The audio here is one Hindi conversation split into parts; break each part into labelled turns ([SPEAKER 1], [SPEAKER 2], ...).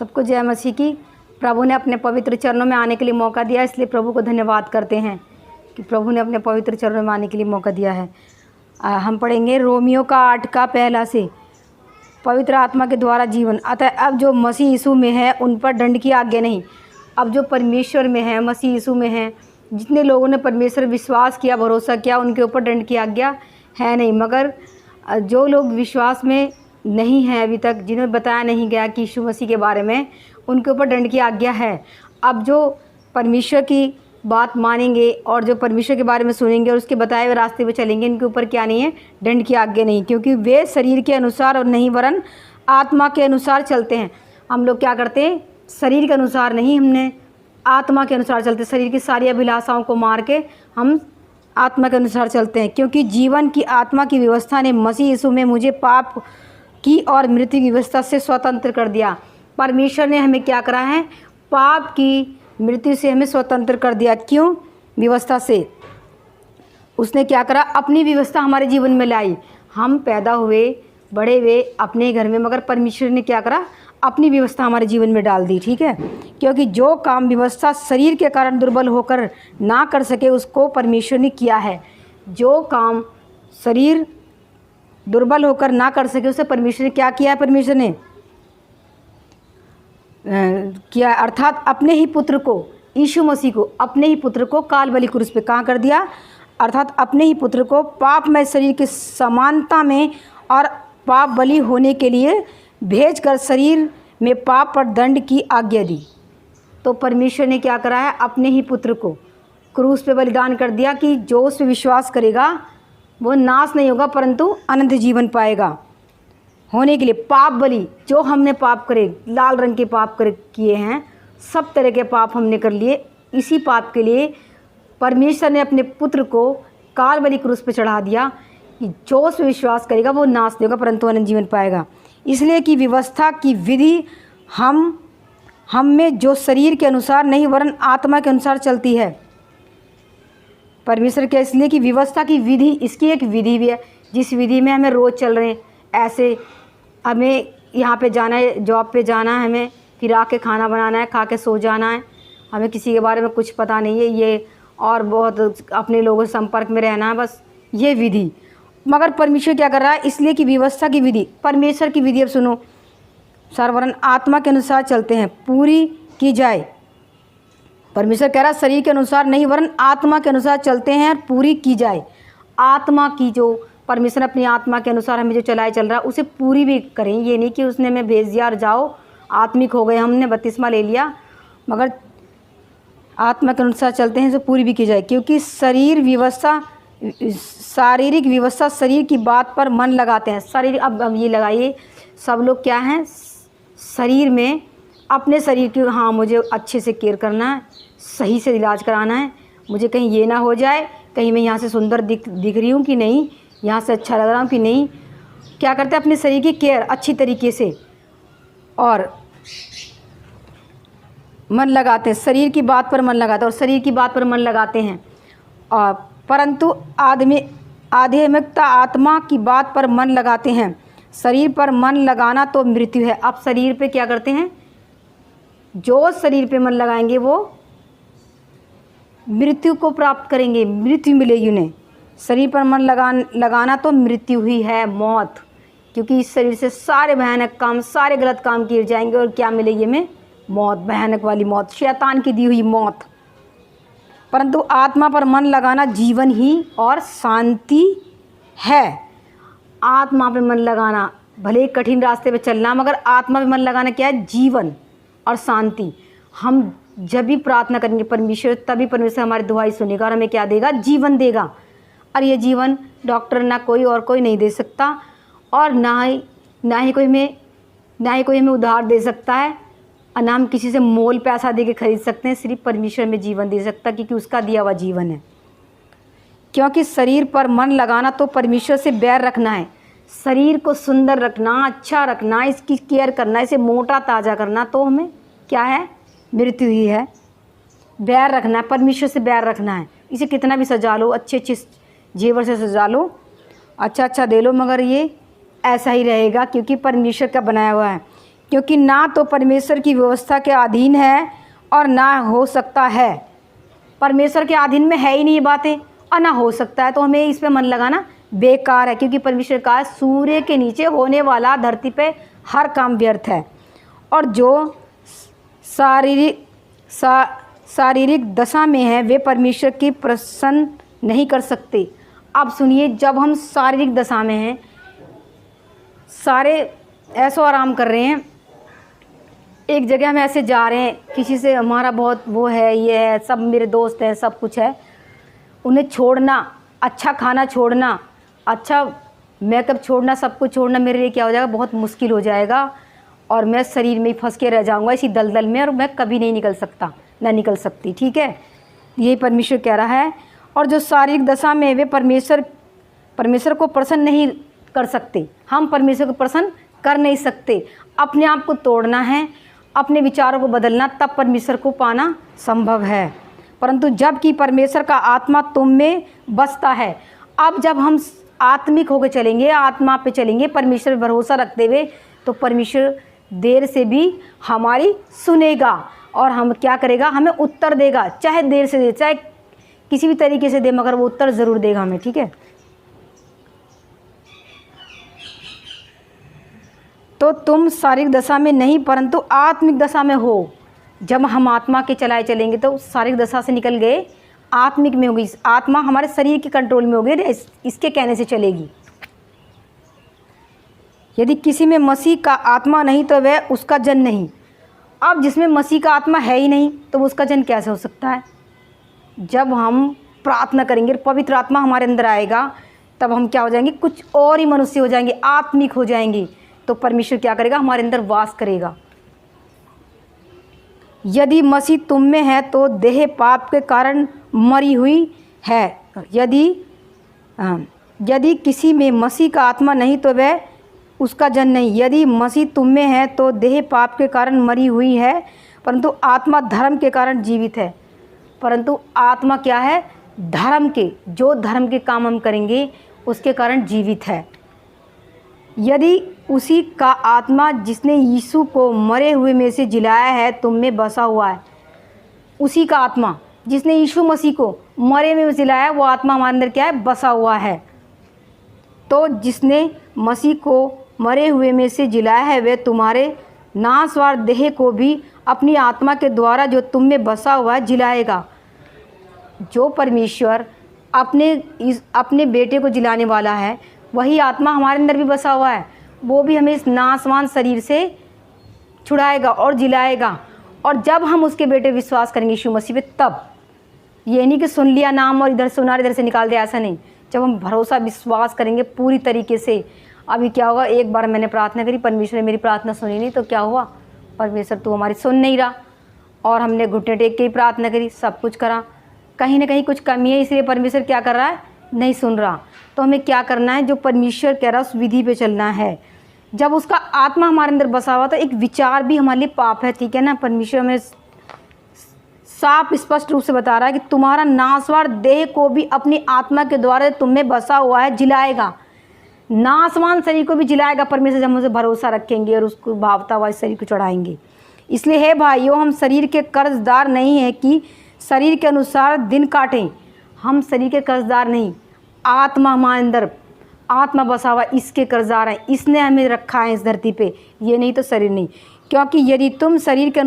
[SPEAKER 1] सबको जय मसीह की। प्रभु ने अपने पवित्र चरणों में आने के लिए मौका दिया, इसलिए प्रभु को धन्यवाद करते हैं कि प्रभु ने अपने पवित्र चरणों में आने के लिए मौका दिया है। हम पढ़ेंगे रोमियो का 8 का पहला से, पवित्र आत्मा के द्वारा जीवन। अतः अब जो मसीह यीशु में है उन पर दंड की आज्ञा नहीं। अब जो परमेश्वर में है, मसीह यीशु में है, जितने लोगों ने परमेश्वर विश्वास किया, भरोसा किया, उनके ऊपर दंड की आज्ञा है नहीं। मगर जो लोग विश्वास में नहीं हैं अभी तक, जिन्हें बताया नहीं गया कि यीशु मसीह के बारे में, उनके ऊपर दंड की आज्ञा है। अब जो परमेश्वर की बात मानेंगे और जो परमेश्वर के बारे में सुनेंगे और उसके बताए हुए रास्ते पे चलेंगे, इनके ऊपर क्या नहीं है, दंड की आज्ञा नहीं, क्योंकि वे शरीर के अनुसार और नहीं वरन आत्मा के अनुसार चलते हैं। हम लोग क्या करते हैं, शरीर के अनुसार नहीं, हमने आत्मा के अनुसार चलते। शरीर की सारी अभिलाषाओं को मार के हम आत्मा के अनुसार चलते हैं, क्योंकि जीवन की आत्मा की व्यवस्था ने मसीह यीशु में मुझे पाप की और मृत्यु की व्यवस्था से स्वतंत्र कर दिया। परमेश्वर ने हमें क्या करा है, पाप की मृत्यु से हमें स्वतंत्र कर दिया। क्यों? व्यवस्था से। उसने क्या करा, अपनी व्यवस्था हमारे जीवन में लाई। हम पैदा हुए, बड़े हुए अपने घर में, मगर परमेश्वर ने क्या करा, अपनी व्यवस्था हमारे जीवन में डाल दी। ठीक है, क्योंकि जो काम व्यवस्था शरीर के कारण दुर्बल होकर ना कर सके, उसको परमेश्वर ने किया है। जो काम शरीर दुर्बल होकर ना कर सके, उसे परमेश्वर ने क्या किया है, परमेश्वर ने किया, अर्थात अपने ही पुत्र को, यीशु मसीह को, अपने ही पुत्र को काल बलि क्रूस पे कहाँ कर दिया, अर्थात अपने ही पुत्र को पापमय शरीर की समानता में और पाप बलि होने के लिए भेजकर शरीर में पाप पर दंड की आज्ञा दी। तो परमेश्वर ने क्या करा है, अपने ही पुत्र को क्रूस पे बलिदान कर दिया कि जो उस पर विश्वास करेगा वो नाश नहीं होगा परंतु अनंत जीवन पाएगा। होने के लिए पाप बलि, जो हमने पाप करे, लाल रंग के पाप किए हैं, सब तरह के पाप हमने कर लिए, इसी पाप के लिए परमेश्वर ने अपने पुत्र को काल बलि क्रूस पे चढ़ा दिया कि जो उस पर विश्वास करेगा वो नाश नहीं होगा परंतु अनंत जीवन पाएगा। इसलिए कि व्यवस्था की विधि हम में जो शरीर के अनुसार नहीं वरन आत्मा के अनुसार चलती है। परमेश्वर क्या, इसलिए कि व्यवस्था की विधि, इसकी एक विधि भी है जिस विधि में हमें रोज़ चल रहे हैं। ऐसे हमें यहाँ पे जाना है, जॉब पे जाना है, हमें फिर आके खाना बनाना है, खा के सो जाना है, हमें किसी के बारे में कुछ पता नहीं है, ये और बहुत अपने लोगों से संपर्क में रहना है, बस ये विधि। मगर परमेश्वर क्या कर रहा है, इसलिए कि व्यवस्था की विधि, परमेश्वर की विधि, अब सुनो, सर्वरन आत्मा के अनुसार चलते हैं, पूरी की जाए। परमेश्वर कह रहा है शरीर के अनुसार नहीं वरन आत्मा के अनुसार चलते हैं और पूरी की जाए। आत्मा की, जो परमेश्वर अपनी आत्मा के अनुसार हमें जो चलाए चल रहा है उसे पूरी भी करें। ये नहीं कि उसने हमें भेज दिया और जाओ आत्मिक हो गए, हमने बपतिस्मा ले लिया, मगर आत्मा के अनुसार चलते हैं जो पूरी भी की जाए। क्योंकि शरीर व्यवस्था, शारीरिक व्यवस्था शरीर की बात पर मन लगाते हैं। शरीर, अब ये लगाइए, सब लोग क्या हैं, शरीर में अपने शरीर की, हाँ मुझे अच्छे से केयर करना है, सही से इलाज कराना है, मुझे कहीं ये ना हो जाए, कहीं मैं यहाँ से सुंदर दिख रही हूँ कि नहीं, यहाँ से अच्छा लग रहा हूँ कि नहीं। क्या करते हैं, अपने शरीर की केयर अच्छी तरीके से और मन लगाते हैं, शरीर की बात पर मन लगाते हैं और शरीर की बात पर मन लगाते हैं। और परंतु आध्यात्मिकता आत्मा की बात पर मन लगाते हैं। शरीर पर मन लगाना तो मृत्यु है। अब शरीर पे क्या करते हैं, जो शरीर पे मन लगाएंगे वो मृत्यु को प्राप्त करेंगे, मृत्यु मिलेगी उन्हें। शरीर पर मन लगाना तो मृत्यु ही है, मौत, क्योंकि इस शरीर से सारे भयानक काम, सारे गलत काम किए जाएंगे और क्या मिलेगी हमें, मौत, भयानक वाली मौत, शैतान की दी हुई मौत। परंतु आत्मा पर मन लगाना जीवन ही और शांति है। आत्मा पे मन लगाना, भले ही कठिन रास्ते पे चलना, मगर आत्मा पे मन लगाना क्या है, जीवन और शांति। हम जब भी प्रार्थना करेंगे परमेश्वर, तभी परमेश्वर हमारी दुआई सुनेगा और हमें क्या देगा, जीवन देगा। और ये जीवन डॉक्टर ना कोई और कोई नहीं दे सकता, और ना ही कोई हमें उधार दे सकता है, और ना हम किसी से मोल पैसा दे के खरीद सकते हैं। सिर्फ परमेश्वर में जीवन दे सकता है, क्योंकि उसका दिया हुआ जीवन है। क्योंकि शरीर पर मन लगाना तो परमेश्वर से बैर रखना है। शरीर को सुंदर रखना, अच्छा रखना, इसकी केयर करना, इसे मोटा ताज़ा करना, तो हमें क्या है, मृत्यु ही है। बैर रखना है, परमेश्वर से बैर रखना है। इसे कितना भी सजा लो, अच्छे अच्छे जेवर से सजा लो, अच्छा अच्छा दे लो, मगर ये ऐसा ही रहेगा, क्योंकि परमेश्वर का बनाया हुआ है। क्योंकि ना तो परमेश्वर की व्यवस्था के अधीन है और ना हो सकता है। परमेश्वर के अधीन में है ही नहीं ये बातें, और ना हो सकता है, तो हमें इस पे मन लगाना बेकार है, क्योंकि परमेश्वर का सूर्य के नीचे होने वाला धरती पे हर काम व्यर्थ है। और जो शारीरिक दशा में है वे परमेश्वर की प्रसन्न नहीं कर सकते। अब सुनिए, जब हम शारीरिक दशा में हैं, सारे ऐसो आराम कर रहे हैं, एक जगह हम ऐसे जा रहे हैं, किसी से हमारा बहुत वो है, ये है, सब मेरे दोस्त हैं, सब कुछ है, उन्हें छोड़ना, अच्छा खाना छोड़ना, अच्छा मेकअप छोड़ना, सब कुछ छोड़ना मेरे लिए क्या हो जाएगा, बहुत मुश्किल हो जाएगा, और मैं शरीर में ही फंस के रह जाऊंगा इसी दलदल में, और मैं कभी नहीं निकल सकता, ना निकल सकती। ठीक है, यही परमेश्वर कह रहा है। और जो शारीरिक दशा में वे परमेश्वर को प्रसन्न नहीं कर सकते। हम परमेश्वर को प्रसन्न कर नहीं सकते। अपने आप को तोड़ना है, अपने विचारों को बदलना, तब परमेश्वर को पाना संभव है। परंतु जबकि परमेश्वर का आत्मा तुम में बसता है, अब जब हम आत्मिक होकर चलेंगे, आत्मा पे चलेंगे, परमेश्वर पर भरोसा रखते हुए, तो परमेश्वर देर से भी हमारी सुनेगा, और हम क्या करेगा, हमें उत्तर देगा, चाहे देर से दे, चाहे किसी भी तरीके से दे, मगर वो उत्तर ज़रूर देगा हमें। ठीक है, तो तुम शारीरिक दशा में नहीं परंतु आत्मिक दशा में हो। जब हम आत्मा के चलाए चलेंगे तो शारीरिक दशा से निकल गए, आत्मिक में होगी। आत्मा हमारे शरीर के कंट्रोल में होगी, इसके कहने से चलेगी। यदि किसी में मसीह का आत्मा नहीं तो वह उसका जन नहीं। अब जिसमें मसीह का आत्मा है ही नहीं तो उसका जन कैसे हो सकता है। जब हम प्रार्थना करेंगे, पवित्र आत्मा हमारे अंदर आएगा, तब हम क्या हो जाएंगे, कुछ और ही मनुष्य हो जाएंगे, आत्मिक हो जाएंगे। तो परमेश्वर क्या करेगा, हमारे अंदर वास करेगा। यदि मसीह तुम में है तो देह पाप के कारण मरी हुई है। यदि किसी में मसीह का आत्मा नहीं तो वह उसका जन नहीं। यदि मसीह तुम में है तो देह पाप के कारण मरी हुई है, परंतु आत्मा धर्म के कारण जीवित है। परंतु आत्मा क्या है, धर्म के, जो धर्म के काम हम करेंगे उसके कारण जीवित है। यदि उसी का आत्मा जिसने यीशु को मरे हुए में से जिलाया है तुम में बसा हुआ है, उसी का आत्मा जिसने यीशु मसीह को मरे में जिलाया, वो आत्मा हमारे अंदर क्या है, बसा हुआ है। तो जिसने मसीह को मरे हुए में से जिलाया है, वह तुम्हारे नाशवान देह को भी अपनी आत्मा के द्वारा जो तुम में बसा हुआ है जिलाएगा। जो परमेश्वर अपने बेटे को जिलाने वाला है, वही आत्मा हमारे अंदर भी बसा हुआ है। वो भी हमें इस नाशवान शरीर से छुड़ाएगा और जिलाएगा। और जब हम उसके बेटे विश्वास करेंगे यीशु मसीह पे, तब ये नहीं कि सुन लिया नाम और इधर से सुना इधर से निकाल दिया, ऐसा नहीं। जब हम भरोसा विश्वास करेंगे पूरी तरीके से। अभी क्या होगा, एक बार मैंने प्रार्थना करी, परमेश्वर ने मेरी प्रार्थना सुनी नहीं, तो क्या हुआ, परमेश्वर तू हमारी सुन नहीं रहा। और हमने घुटने टेक के ही प्रार्थना करी, सब कुछ करा, कहीं ना कहीं कुछ कमी है, इसलिए परमेश्वर क्या कर रहा है, नहीं सुन रहा। तो हमें क्या करना है, जो परमेश्वर कह रहा है उस विधि पे चलना है। जब उसका आत्मा हमारे अंदर बसा हुआ, तो एक विचार भी हमारे लिए पाप है। ठीक है ना, परमेश्वर हमें साफ स्पष्ट रूप से बता रहा है कि तुम्हारा नाशवान देह को भी अपनी आत्मा के द्वारा तुम में बसा हुआ है जिलाएगा। नाशवान शरीर को भी जिलाएगा परमेश्वर, जब हम उसे भरोसा रखेंगे और उसको भावता हुआ शरीर को चढ़ाएंगे। इसलिए हे भाइयों, हम शरीर के कर्जदार नहीं हैं कि शरीर के अनुसार दिन काटें। हम शरीर के कर्जदार नहीं, आत्मा हमारे अंदर, आत्मा बसा हुआ, इसके कर्जदार हैं। इसने हमें रखा है इस धरती पे, ये नहीं तो शरीर नहीं। क्योंकि यदि तुम शरीर के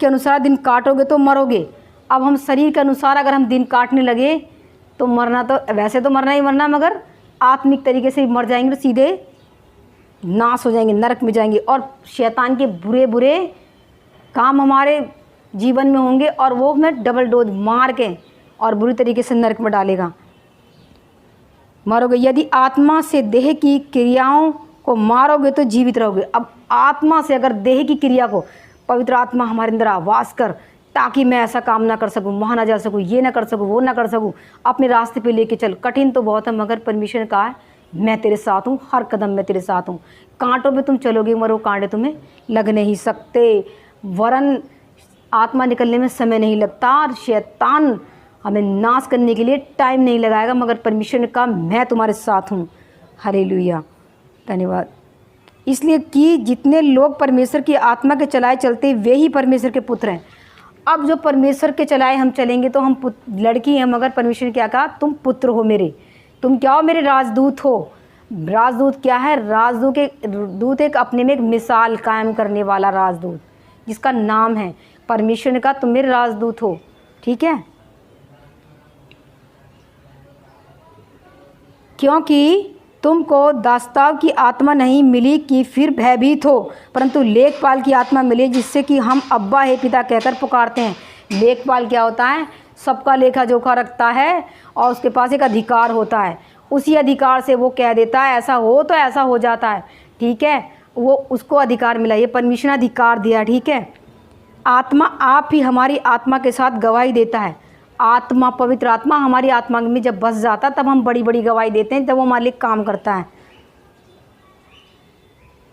[SPEAKER 1] अनुसार दिन काटोगे तो मरोगे। अब हम शरीर के अनुसार अगर हम दिन काटने लगे तो मरना, तो वैसे तो मरना ही मरना, मगर आत्मिक तरीके से मर जाएंगे तो सीधे नाश हो जाएंगे, नरक में जाएंगे। और शैतान के बुरे बुरे काम हमारे जीवन में होंगे, और वो हमें डबल डोज मार के और बुरी तरीके से नरक में डालेगा, मरोगे। यदि आत्मा से देह की क्रियाओं को मारोगे तो जीवित रहोगे। अब आत्मा से अगर देह की क्रिया को, पवित्र आत्मा हमारे अंदर आवास कर, ताकि मैं ऐसा काम ना कर सकूं, वहाँ ना जा सकूं, ये ना कर सकूं, वो ना कर सकूं, अपने रास्ते पे लेके चल। कठिन तो बहुत है, मगर परमेश्वर ने कहा है मैं तेरे साथ हूँ, हर कदम में तेरे साथ हूँ। कांटों पे तुम चलोगे मगर वो कांटे तुम्हें लग नहीं सकते, वरन आत्मा निकलने में समय नहीं लगता, और शैतान हमें नाश करने के लिए टाइम नहीं लगाएगा। मगर परमेश्वर ने कहा मैं तुम्हारे साथ हूँ, हालेलुया, धन्यवाद। इसलिए कि जितने लोग परमेश्वर की आत्मा के चलाए चलते वे ही परमेश्वर के पुत्र हैं। अब जो परमेश्वर के चलाए हम चलेंगे तो हम लड़की हैं, मगर परमेश्वर ने क्या कहा, तुम पुत्र हो मेरे, तुम क्या हो, मेरे राजदूत हो। राजदूत क्या है? राजदूत एक अपने में एक मिसाल कायम करने वाला राजदूत, जिसका नाम है परमेश्वर ने कहा तुम मेरे राजदूत हो। ठीक है, क्योंकि तुमको दास्ताव की आत्मा नहीं मिली कि फिर भयभीत हो, परंतु लेखपाल की आत्मा मिली, जिससे कि हम अब्बा हे पिता कहकर पुकारते हैं। लेखपाल क्या होता है? सबका लेखा जोखा रखता है और उसके पास एक अधिकार होता है। उसी अधिकार से वो कह देता है ऐसा हो तो ऐसा हो जाता है। ठीक है, वो उसको अधिकार मिला, ये परमेश्वर ने अधिकार दिया। ठीक है, आत्मा आप ही हमारी आत्मा के साथ गवाही देता है। आत्मा, पवित्र आत्मा हमारी आत्मा में जब बस जाता तब हम बड़ी बड़ी गवाही देते हैं, तब वो मालिक काम करता है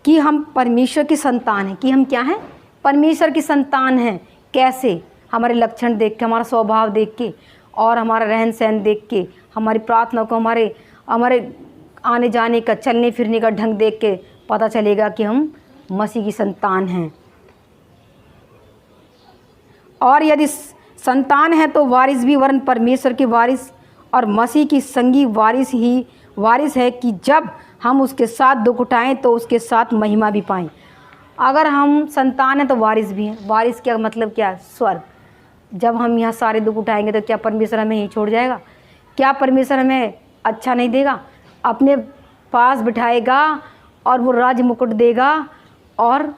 [SPEAKER 1] कि हम परमेश्वर की संतान हैं। कि हम क्या हैं? परमेश्वर की संतान हैं। कैसे? हमारे लक्षण देख के, हमारा स्वभाव देख के और हमारा रहन सहन देख के, हमारी प्रार्थना को, हमारे आने जाने का, चलने फिरने का ढंग देख के पता चलेगा कि हम मसीह की संतान हैं। और यदि संतान है तो वारिस भी, वरन परमेश्वर के वारिस और मसीह की संगी वारिस है, कि जब हम उसके साथ दुख उठाएं तो उसके साथ महिमा भी पाएं। अगर हम संतान हैं तो वारिस भी हैं। वारिस क्या मतलब? क्या? स्वर्ग। जब हम यहाँ सारे दुख उठाएंगे तो क्या परमेश्वर हमें यहीं छोड़ जाएगा? क्या परमेश्वर हमें अच्छा नहीं देगा? अपने पास बिठाएगा और वो राज मुकुट देगा और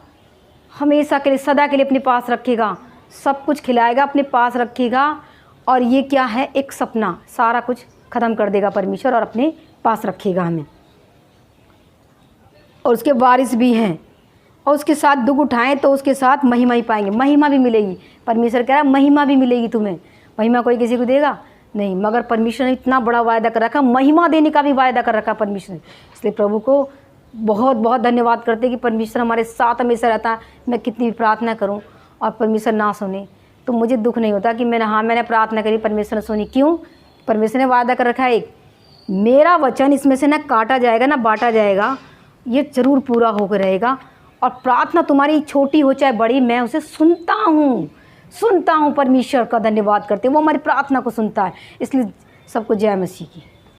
[SPEAKER 1] हमेशा के लिए, सदा के लिए अपने पास रखेगा। सब कुछ खिलाएगा, अपने पास रखेगा। और ये क्या है? एक सपना। सारा कुछ ख़त्म कर देगा परमेश्वर और अपने पास रखेगा हमें। और उसके वारिस भी हैं, और उसके साथ दुख उठाएं तो उसके साथ महिमा ही पाएंगे। महिमा भी मिलेगी। परमेश्वर कह रहा है महिमा भी मिलेगी तुम्हें। महिमा कोई किसी को देगा नहीं, मगर परमेश्वर ने इतना बड़ा वायदा कर रखा, महिमा देने का भी वायदा कर रखा परमेश्वर ने। इसलिए प्रभु को बहुत बहुत धन्यवाद करते कि परमेश्वर हमारे साथ हमेशा रहता है। मैं कितनी भी प्रार्थना करूं और परमेश्वर ना सुने तो मुझे दुख नहीं होता कि मैंने प्रार्थना करी, परमेश्वर ने सुनी। क्यों? परमेश्वर ने वादा कर रखा है, एक मेरा वचन इसमें से ना काटा जाएगा ना बांटा जाएगा, ये ज़रूर पूरा होकर रहेगा। और प्रार्थना तुम्हारी छोटी हो चाहे बड़ी, मैं उसे सुनता हूँ। परमेश्वर का धन्यवाद करते हैं, वो हमारी प्रार्थना को सुनता है। इसलिए सबको जय मसीह की।